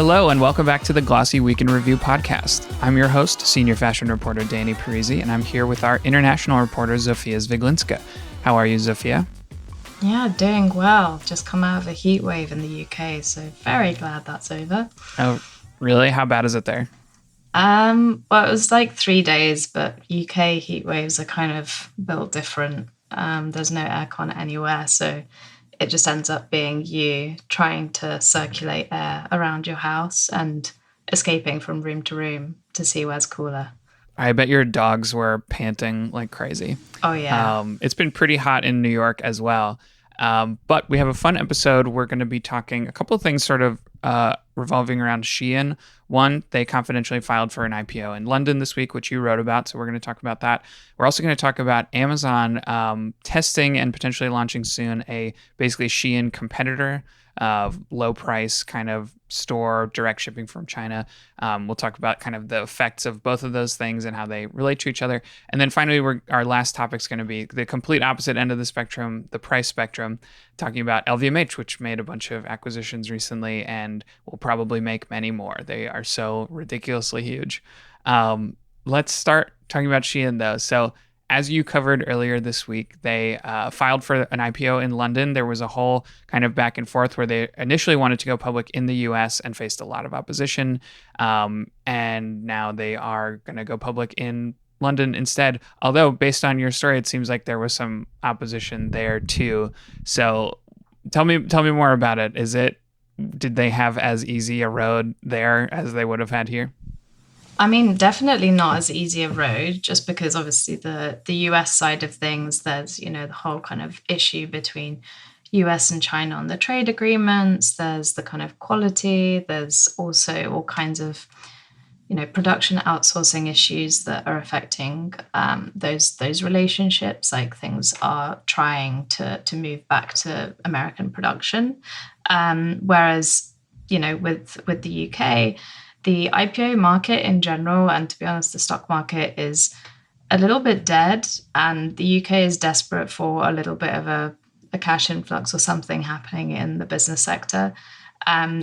Hello, and welcome back to the Glossy Week in Review podcast. I'm your host, senior fashion reporter Danny Parisi, and I'm here with our international reporter, Zofia Zwieglinska. How are you, Zofia? Yeah, doing well. Just come out of a heat wave in the UK, so very glad that's over. Oh, really? How bad is it there? Well, it was like 3 days, but UK heat waves are kind of built different. There's no aircon anywhere, so it just ends up being you trying to circulate air around your house and escaping from room to room to see where's cooler. I bet your dogs were panting like crazy. Oh, yeah. It's been pretty hot in New York as well. But we have a fun episode. We're going to be talking a couple of things sort of revolving around Shein. One, they confidentially filed for an IPO in London this week, which you wrote about. So we're going to talk about that. We're also going to talk about Amazon testing and potentially launching soon a basically Shein competitor, low price kind of store, direct shipping from China. We'll talk about kind of the effects of both of those things and how they relate to each other. And then finally, our last topic is going to be the complete opposite end of the spectrum, the price spectrum, talking about LVMH, which made a bunch of acquisitions recently and will probably make many more. They are so ridiculously huge. Let's start talking about Shein, though. So as you covered earlier this week, they filed for an IPO in London. There was a whole kind of back and forth where they initially wanted to go public in the US and faced a lot of opposition. And now they are going to go public in London instead. Although based on your story, it seems like there was some opposition there too. So tell me more about it. Did they have as easy a road there as they would have had here? I mean, definitely not as easy a road, just because obviously the US side of things, there's, the whole kind of issue between US and China on the trade agreements. There's the kind of quality. There's also all kinds of, production outsourcing issues that are affecting those relationships. Like things are trying to move back to American production. Whereas, with the UK, the IPO market in general, and to be honest, the stock market is a little bit dead, and the UK is desperate for a little bit of a cash influx or something happening in the business sector.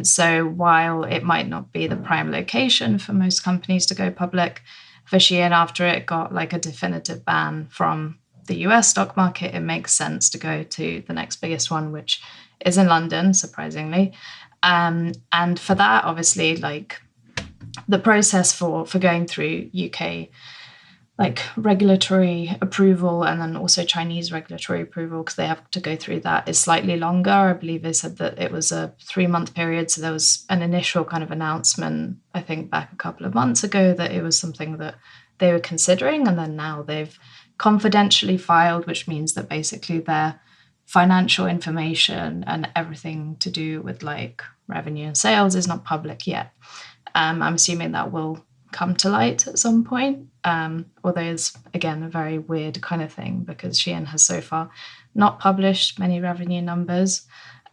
So while it might not be the prime location for most companies to go public, for Shein, after it got like a definitive ban from the US stock market, it makes sense to go to the next biggest one, which is in London, surprisingly. And for that, obviously, like the process for going through UK like regulatory approval and then also Chinese regulatory approval, because they have to go through that, is slightly longer. I believe they said that it was a 3-month period. So there was an initial kind of announcement, I think back a couple of months ago, that it was something that they were considering. And then now they've confidentially filed, which means that basically their financial information and everything to do with like revenue and sales is not public yet. I'm assuming that will come to light at some point, although it's, again, a very weird kind of thing because Shein has so far not published many revenue numbers,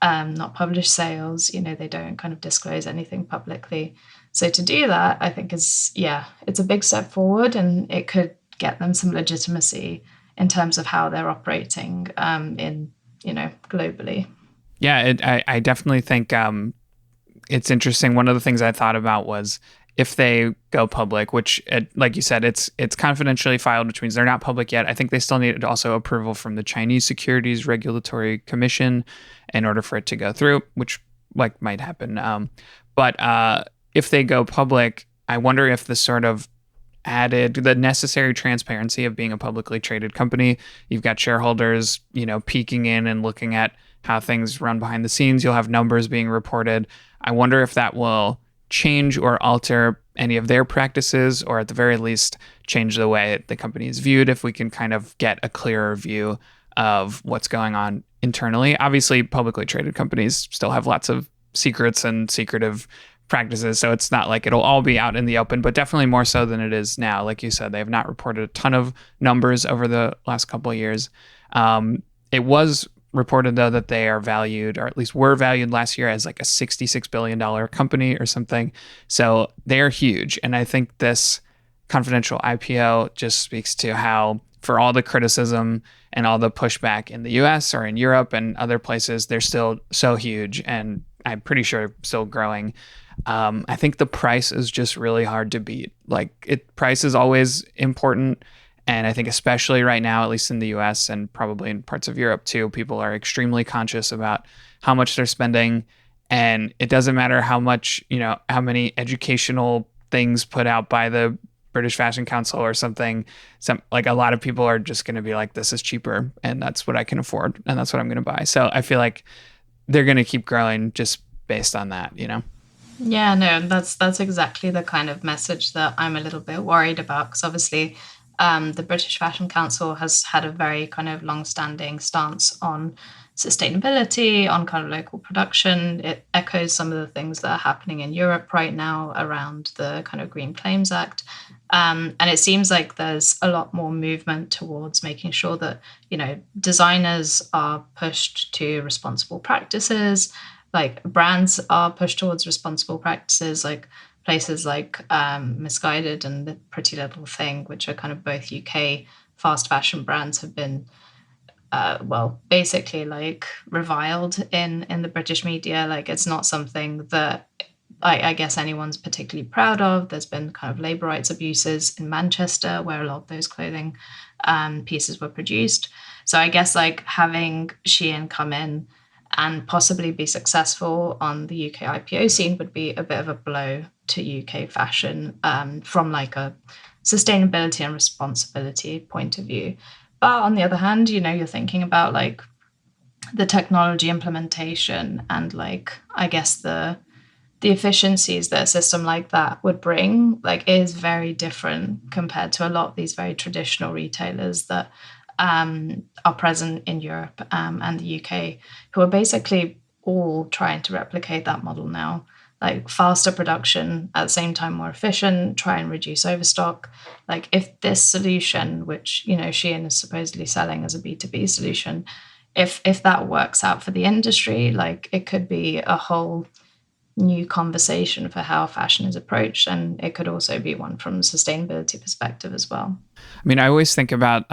not published sales. They don't kind of disclose anything publicly. So to do that, I think it's a big step forward, and it could get them some legitimacy in terms of how they're operating globally. Yeah, I definitely think it's interesting. One of the things I thought about was if they go public, which, like you said, it's confidentially filed, which means they're not public yet. I think they still need also approval from the Chinese Securities Regulatory Commission in order for it to go through, which might happen. But if they go public, I wonder if the sort of added the necessary transparency of being a publicly traded company. You've got shareholders, peeking in and looking at how things run behind the scenes. You'll have numbers being reported. I wonder if that will change or alter any of their practices, or at the very least change the way the company is viewed, if we can kind of get a clearer view of what's going on internally. Obviously, publicly traded companies still have lots of secrets and secretive practices, so it's not like it'll all be out in the open, but definitely more so than it is now. Like you said, they have not reported a ton of numbers over the last couple of years. It was reported, though, that they are valued, or at least were valued last year, as like a $66 billion company or something. So they're huge. And I think this confidential IPO just speaks to how, for all the criticism and all the pushback in the US or in Europe and other places, they're still so huge, and I'm pretty sure still growing. I think the price is just really hard to beat. Price is always important. And I think especially right now, at least in the US and probably in parts of Europe too, people are extremely conscious about how much they're spending. And it doesn't matter how much, how many educational things put out by the British Fashion Council or something. A lot of people are just going to be like, this is cheaper and that's what I can afford and that's what I'm going to buy. So I feel like they're going to keep growing just based on that. Yeah, no, that's exactly the kind of message that I'm a little bit worried about, because obviously the British Fashion Council has had a very kind of long-standing stance on sustainability, on kind of local production. It echoes some of the things that are happening in Europe right now around the kind of Green Claims Act. And it seems like there's a lot more movement towards making sure that, designers are pushed to responsible practices, like brands are pushed towards responsible practices, like places like Misguided and the Pretty Little Thing, which are kind of both UK fast fashion brands, have been basically like reviled in the British media. Like, it's not something that I guess anyone's particularly proud of. There's been kind of labor rights abuses in Manchester where a lot of those clothing pieces were produced. So I guess like having Shein come in and possibly be successful on the UK IPO scene would be a bit of a blow to UK fashion from like a sustainability and responsibility point of view. But on the other hand, you're thinking about like the technology implementation and like, I guess the efficiencies that a system like that would bring, like, is very different compared to a lot of these very traditional retailers that are present in Europe and the UK, who are basically all trying to replicate that model now. Like faster production, at the same time more efficient, try and reduce overstock. Like, if this solution, which Shein is supposedly selling as a B2B solution, if that works out for the industry, like, it could be a whole new conversation for how fashion is approached, and it could also be one from a sustainability perspective as well. I mean, I always think about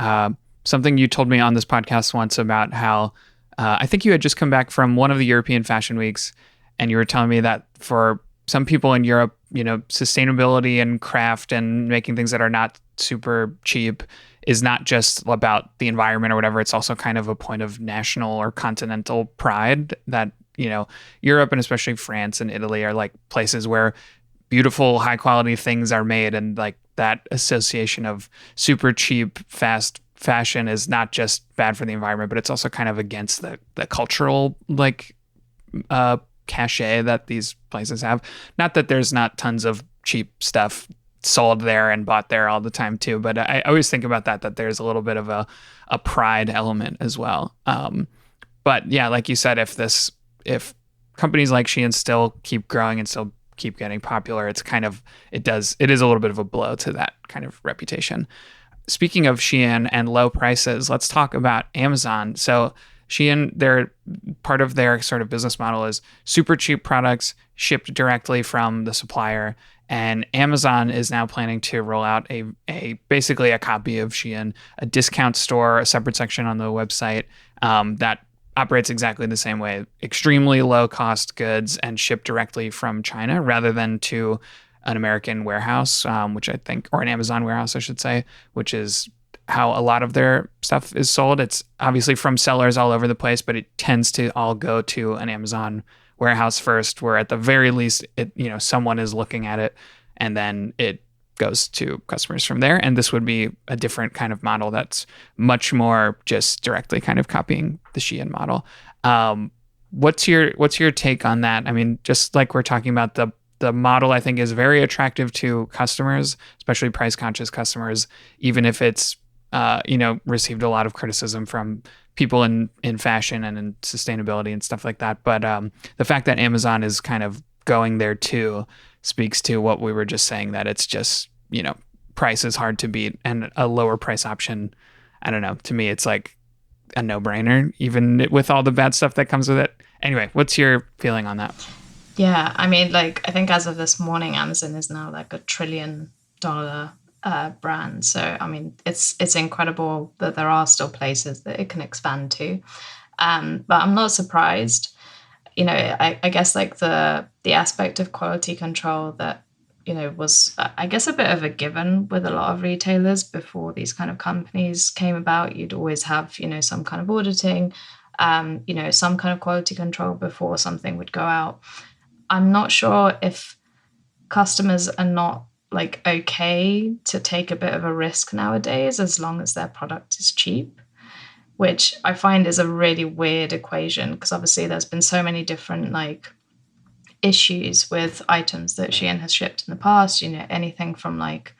something you told me on this podcast once about how I think you had just come back from one of the European fashion weeks, and you were telling me that for some people in Europe, sustainability and craft and making things that are not super cheap is not just about the environment or whatever. It's also kind of a point of national or continental pride that, Europe and especially France and Italy are like places where beautiful, high quality things are made. And like that association of super cheap, fast fashion is not just bad for the environment, but it's also kind of against the cultural like cachet that these places have. Not that there's not tons of cheap stuff sold there and bought there all the time too, but I always think about that there's a little bit of a pride element as well. But yeah, like you said, if companies like Shein still keep growing and still keep getting popular, it is a little bit of a blow to that kind of reputation. Speaking of Shein and low prices, let's talk about Amazon. So Shein, part of their sort of business model is super cheap products shipped directly from the supplier. And Amazon is now planning to roll out basically a copy of Shein, a discount store, a separate section on the website that operates exactly the same way. Extremely low cost goods and shipped directly from China rather than to an American warehouse, which I think, or an Amazon warehouse, I should say, which is how a lot of their stuff is sold. It's obviously from sellers all over the place, but it tends to all go to an Amazon warehouse first, where at the very least, someone is looking at it, and then it goes to customers from there. And this would be a different kind of model that's much more just directly kind of copying the Shein model. What's your take on that? I mean, just like we're talking about, the model I think is very attractive to customers, especially price conscious customers, even if it's received a lot of criticism from people in fashion and in sustainability and stuff like that. But the fact that Amazon is kind of going there too speaks to what we were just saying, that it's just, price is hard to beat, and a lower price option, I don't know, to me, it's like a no-brainer, even with all the bad stuff that comes with it. Anyway, what's your feeling on that? Yeah, I mean, like, I think as of this morning, Amazon is now like $1 trillion brand. So, I mean, it's incredible that there are still places that it can expand to. But I'm not surprised. you know, I guess like the aspect of quality control that, you know, was, I guess, a bit of a given with a lot of retailers before these kind of companies came about. You'd always have, you know, some kind of auditing, you know, some kind of quality control before something would go out. I'm not sure if customers are not like okay to take a bit of a risk nowadays as long as their product is cheap, which I find is a really weird equation because obviously there's been so many different like issues with items that Shein has shipped in the past, you know, anything from like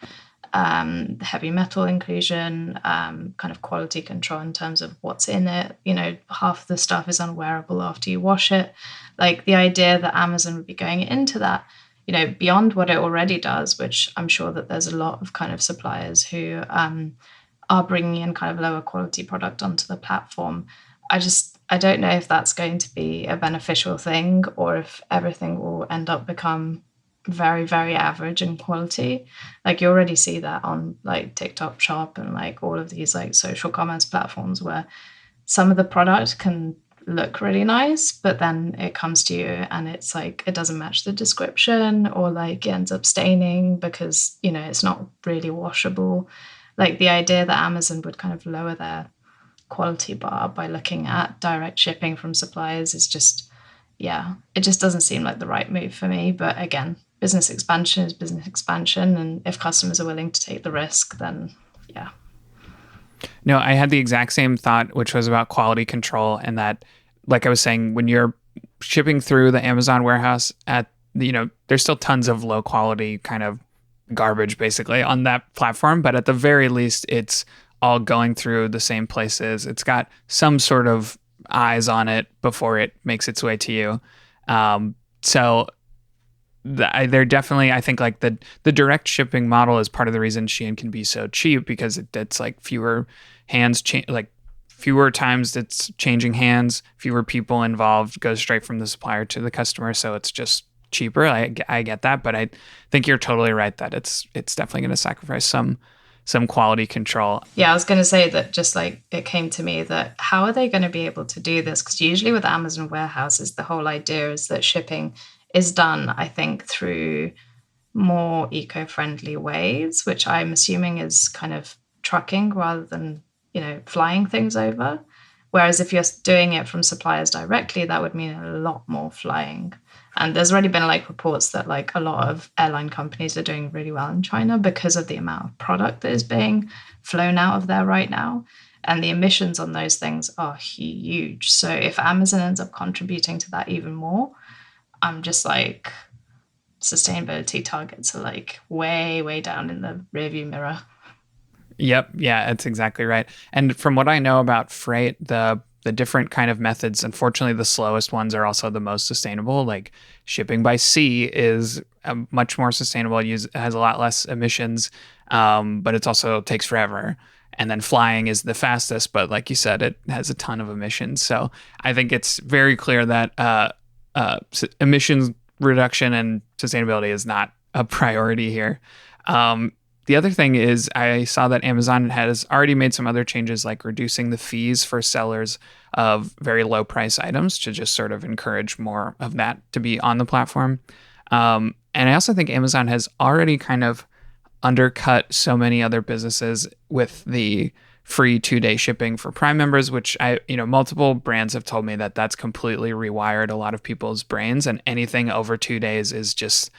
heavy metal inclusion, kind of quality control in terms of what's in it. You know, half of the stuff is unwearable after you wash it. Like the idea that Amazon would be going into that, you know, beyond what it already does, which I'm sure that there's a lot of kind of suppliers who are bringing in kind of lower quality product onto the platform. I don't know if that's going to be a beneficial thing or if everything will end up become very, very average in quality. Like you already see that on like TikTok Shop and like all of these like social commerce platforms where some of the product can look really nice, but then it comes to you and it's like it doesn't match the description or like it ends up staining because, you know, it's not really washable. Like the idea that Amazon would kind of lower their quality bar by looking at direct shipping from suppliers is just, yeah, it just doesn't seem like the right move for me. But again, business expansion is business expansion. And if customers are willing to take the risk, then yeah. No, I had the exact same thought, which was about quality control. And that, like I was saying, when you're shipping through the Amazon warehouse you know, there's still tons of low quality kind of garbage basically on that platform. But at the very least, it's all going through the same places. It's got some sort of eyes on it before it makes its way to you. So they're definitely, I think, like the direct shipping model is part of the reason Shein can be so cheap because it's like fewer hands, like fewer times it's changing hands, fewer people involved, goes straight from the supplier to the customer. So it's just cheaper. I get that, but I think you're totally right that it's definitely going to sacrifice some quality control. Yeah, I was going to say that just like it came to me that how are they going to be able to do this? Because usually with Amazon warehouses, the whole idea is that shipping is done, I think, through more eco-friendly ways, which I'm assuming is kind of trucking rather than, you know, flying things over. Whereas if you're doing it from suppliers directly, that would mean a lot more flying. And there's already been like reports that like a lot of airline companies are doing really well in China because of the amount of product that is being flown out of there right now. And the emissions on those things are huge. So if Amazon ends up contributing to that even more, I'm just like, sustainability targets are like way, way down in the rearview mirror. Yep. Yeah, that's exactly right. And from what I know about freight, the different kind of methods, unfortunately, the slowest ones are also the most sustainable. Like shipping by sea is much more sustainable. It has a lot less emissions, but it also takes forever. And then flying is the fastest, but like you said, it has a ton of emissions. So I think it's very clear that emissions reduction and sustainability is not a priority here. The other thing is I saw that Amazon has already made some other changes, like reducing the fees for sellers of very low price items to just sort of encourage more of that to be on the platform. And I also think Amazon has already kind of undercut so many other businesses with the free 2-day shipping for Prime members, which multiple brands have told me that that's completely rewired a lot of people's brains, and anything over 2 days is just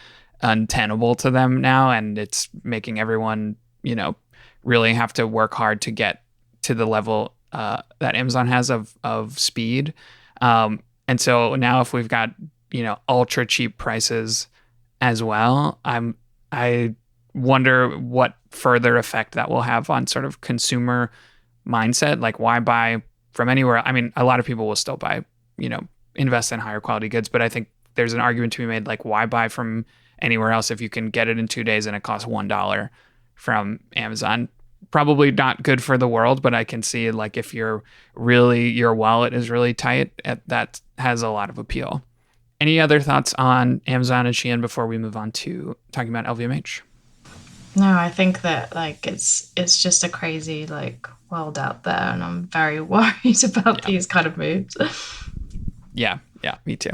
untenable to them now, and it's making everyone, really have to work hard to get to the level that Amazon has of speed. And so now if we've got, ultra cheap prices as well, I wonder what further effect that will have on sort of consumer mindset. Like, why buy from anywhere? I mean, a lot of people will still buy, invest in higher quality goods, but I think there's an argument to be made, like, why buy from anywhere else if you can get it in 2 days and it costs $1 from Amazon? Probably not good for the world, but I can see, like, if your wallet is really tight, that has a lot of appeal. Any other thoughts on Amazon and Shein before we move on to talking about LVMH? No, I think that like it's just a crazy world out there, and I'm very worried about these kind of moves. Yeah, Yeah, me too.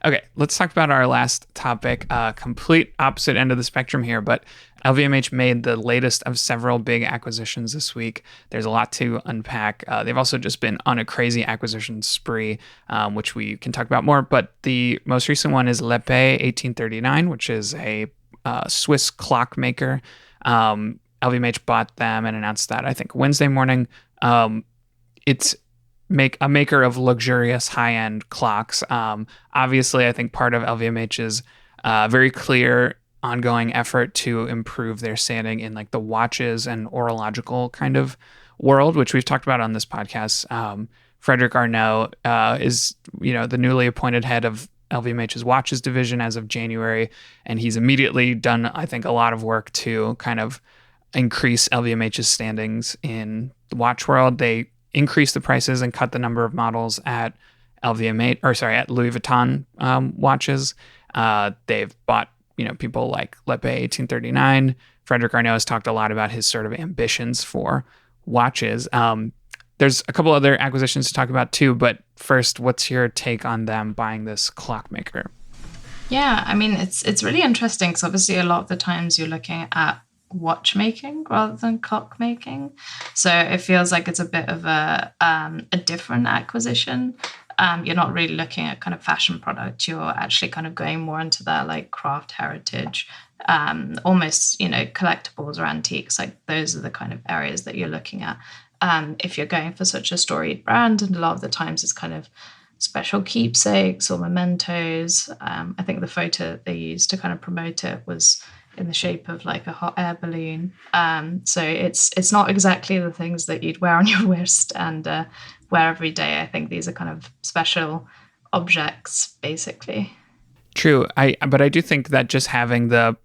Okay, let's talk about our last topic. Complete opposite end of the spectrum here, but LVMH made the latest of several big acquisitions this week. There's a lot to unpack. They've also just been on a crazy acquisition spree, which we can talk about more. But the most recent one is Lepe 1839, which is a Swiss clockmaker. LVMH bought them and announced that, I think, Wednesday morning. It's a maker of luxurious high-end clocks. Obviously, I think part of LVMH's very clear ongoing effort to improve their standing in like the watches and horological kind of world, which we've talked about on this podcast. Frederic Arnault is, the newly appointed head of LVMH's watches division as of January, and he's immediately done, I think, a lot of work to kind of increase LVMH's standings in the watch world. They increase the prices and cut the number of models at at Louis Vuitton watches. They've bought, people like Lepe 1839. Frederic Arnault has talked a lot about his sort of ambitions for watches. There's a couple other acquisitions to talk about too, but first, what's your take on them buying this clockmaker? Yeah, I mean, it's really interesting because obviously a lot of the times you're looking at watchmaking rather than clockmaking. So it feels like it's a bit of a different acquisition. You're not really looking at kind of fashion product. You're actually kind of going more into that like craft heritage, almost, collectibles or antiques. Like those are the kind of areas that you're looking at. If you're going for such a storied brand, and a lot of the times it's kind of special keepsakes or mementos. I think the photo they used to kind of promote it was in the shape of like a hot air balloon. So it's not exactly the things that you'd wear on your wrist and wear every day. I think these are kind of special objects, basically. True. But I do think that just having the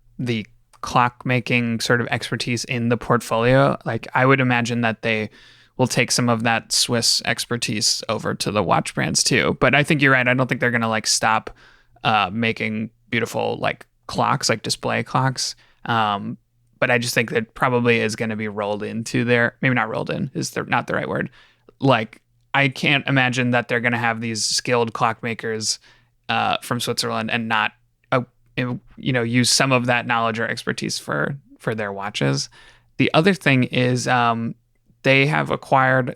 clockmaking sort of expertise in the portfolio, like I would imagine that they will take some of that Swiss expertise over to the watch brands too. But I think you're right. I don't think they're going to like stop making beautiful like clocks, like display clocks. But I just think that probably is going to be rolled into maybe not rolled in is not the right word. Like I can't imagine that they're going to have these skilled clockmakers from Switzerland and not use some of that knowledge or expertise for their watches. The other thing is they have acquired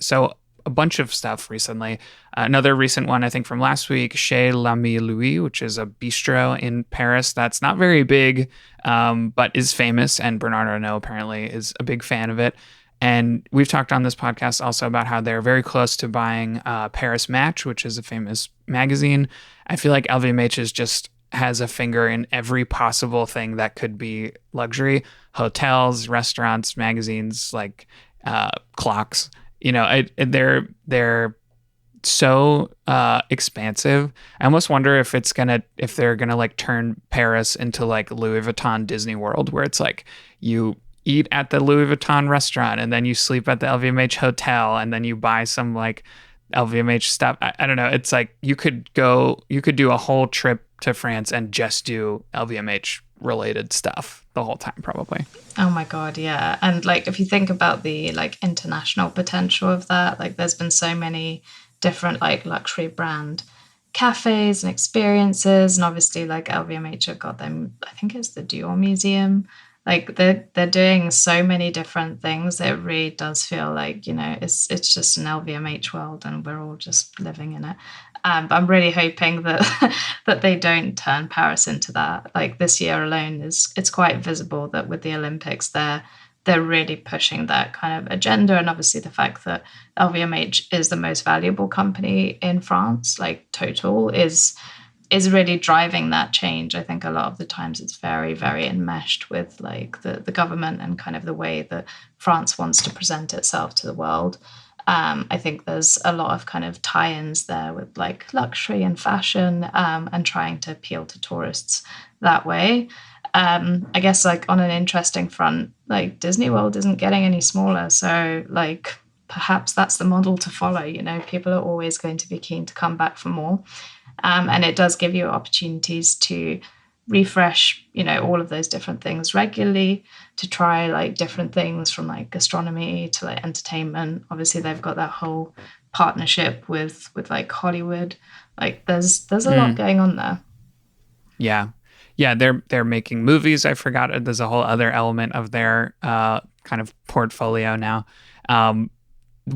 a bunch of stuff recently. Another recent one, I think from last week, Chez l'Ami Louis, which is a bistro in Paris that's not very big, but is famous. And Bernard Arnault apparently is a big fan of it. And we've talked on this podcast also about how they're very close to buying Paris Match, which is a famous magazine. I feel like LVMH has a finger in every possible thing that could be luxury: hotels, restaurants, magazines, like clocks. They're so expansive. I almost wonder if they're gonna like turn Paris into like Louis Vuitton Disney World, where it's like you eat at the Louis Vuitton restaurant and then you sleep at the LVMH hotel and then you buy some like LVMH stuff. I don't know. It's like you could do a whole trip to France and just do LVMH related stuff the whole time, probably. Oh my God, yeah. And like if you think about the like international potential of that, like there's been so many different like luxury brand cafes and experiences, and obviously like LVMH have got them, I think it's the Dior Museum. Like they're doing so many different things. It really does feel like, it's just an LVMH world and we're all just living in it. But I'm really hoping that that they don't turn Paris into that. Like this year alone it's quite visible that with the Olympics they're really pushing that kind of agenda. And obviously the fact that LVMH is the most valuable company in France, like total, is really driving that change. I think a lot of the times it's very, very enmeshed with like the government and kind of the way that France wants to present itself to the world. I think there's a lot of kind of tie-ins there with like luxury and fashion, and trying to appeal to tourists that way. I guess like on an interesting front, like Disney World isn't getting any smaller. So like perhaps that's the model to follow. People are always going to be keen to come back for more. And it does give you opportunities to refresh, all of those different things regularly, to try like different things from like gastronomy to like entertainment. Obviously, they've got that whole partnership with like Hollywood. Like there's a lot going on there. Yeah. Yeah, they're making movies. I forgot there's a whole other element of their kind of portfolio now.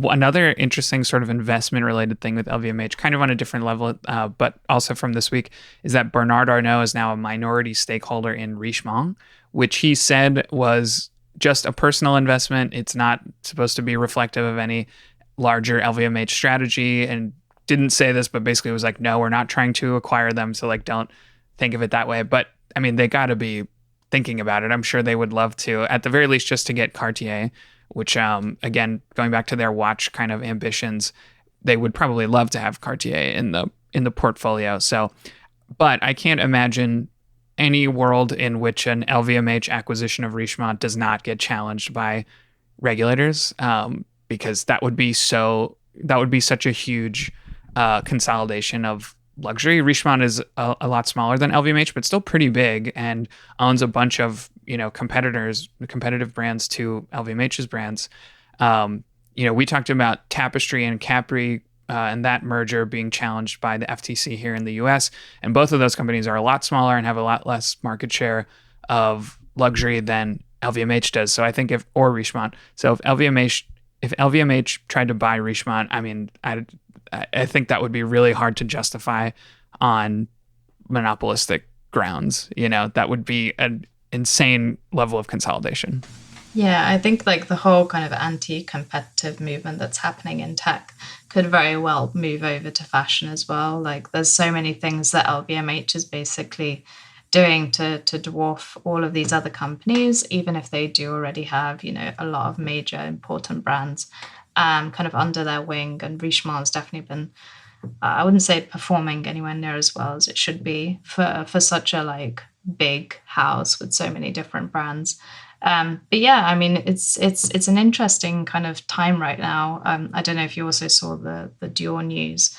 Another interesting sort of investment related thing with LVMH, kind of on a different level, but also from this week, is that Bernard Arnault is now a minority stakeholder in Richemont, which he said was just a personal investment. It's not supposed to be reflective of any larger LVMH strategy, and didn't say this, but basically was like, no, we're not trying to acquire them. So like, don't think of it that way. But I mean, they got to be thinking about it. I'm sure they would love to, at the very least, just to get Cartier, which, again, going back to their watch kind of ambitions, they would probably love to have Cartier in the portfolio. So, but I can't imagine any world in which an LVMH acquisition of Richemont does not get challenged by regulators, because that would be such a huge consolidation of luxury. Richemont is a lot smaller than LVMH, but still pretty big, and owns a bunch of competitive brands to LVMH's brands. We talked about Tapestry and Capri and that merger being challenged by the FTC here in the US, and both of those companies are a lot smaller and have a lot less market share of luxury than LVMH does. So I think if LVMH tried to buy Richemont, I mean, I think that would be really hard to justify on monopolistic grounds. That would be an insane level of consolidation. Yeah, I think like the whole kind of anti-competitive movement that's happening in tech could very well move over to fashion as well. Like there's so many things that LVMH is basically doing to dwarf all of these other companies, even if they do already have, a lot of major important brands kind of under their wing. And Richemont's definitely been, I wouldn't say performing anywhere near as well as it should be for such a like big house with so many different brands. But yeah, I mean, it's an interesting kind of time right now. I don't know if you also saw the Dior news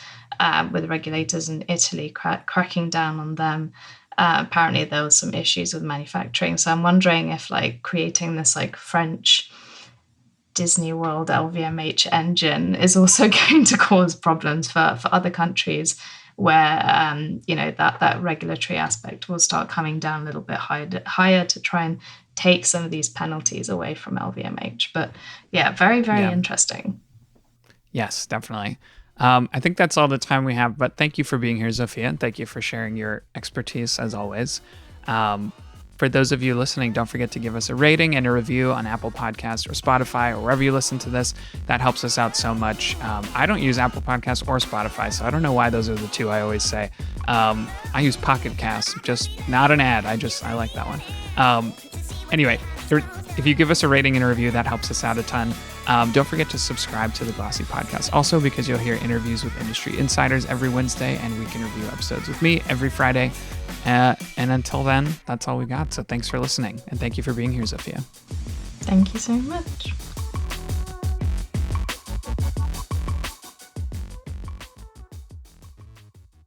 with regulators in Italy cracking down on them. Apparently there was some issues with manufacturing. So I'm wondering if like creating this like French Disney World LVMH engine is also going to cause problems for other countries where, that regulatory aspect will start coming down a little bit higher to try and take some of these penalties away from LVMH. But yeah, very, very interesting. Yes, definitely. I think that's all the time we have, but thank you for being here, Zofia, and thank you for sharing your expertise as always. For those of you listening, don't forget to give us a rating and a review on Apple Podcasts or Spotify or wherever you listen to this. That helps us out so much. I don't use Apple Podcasts or Spotify, so I don't know why those are the two I always say. I use Pocket Casts, just not an ad. I like that one. Anyway, if you give us a rating and a review, that helps us out a ton. Don't forget to subscribe to the Glossy podcast also, because you'll hear interviews with industry insiders every Wednesday, and we can review episodes with me every Friday. And until then, that's all we got. So thanks for listening, and thank you for being here, Zofia. Thank you so much.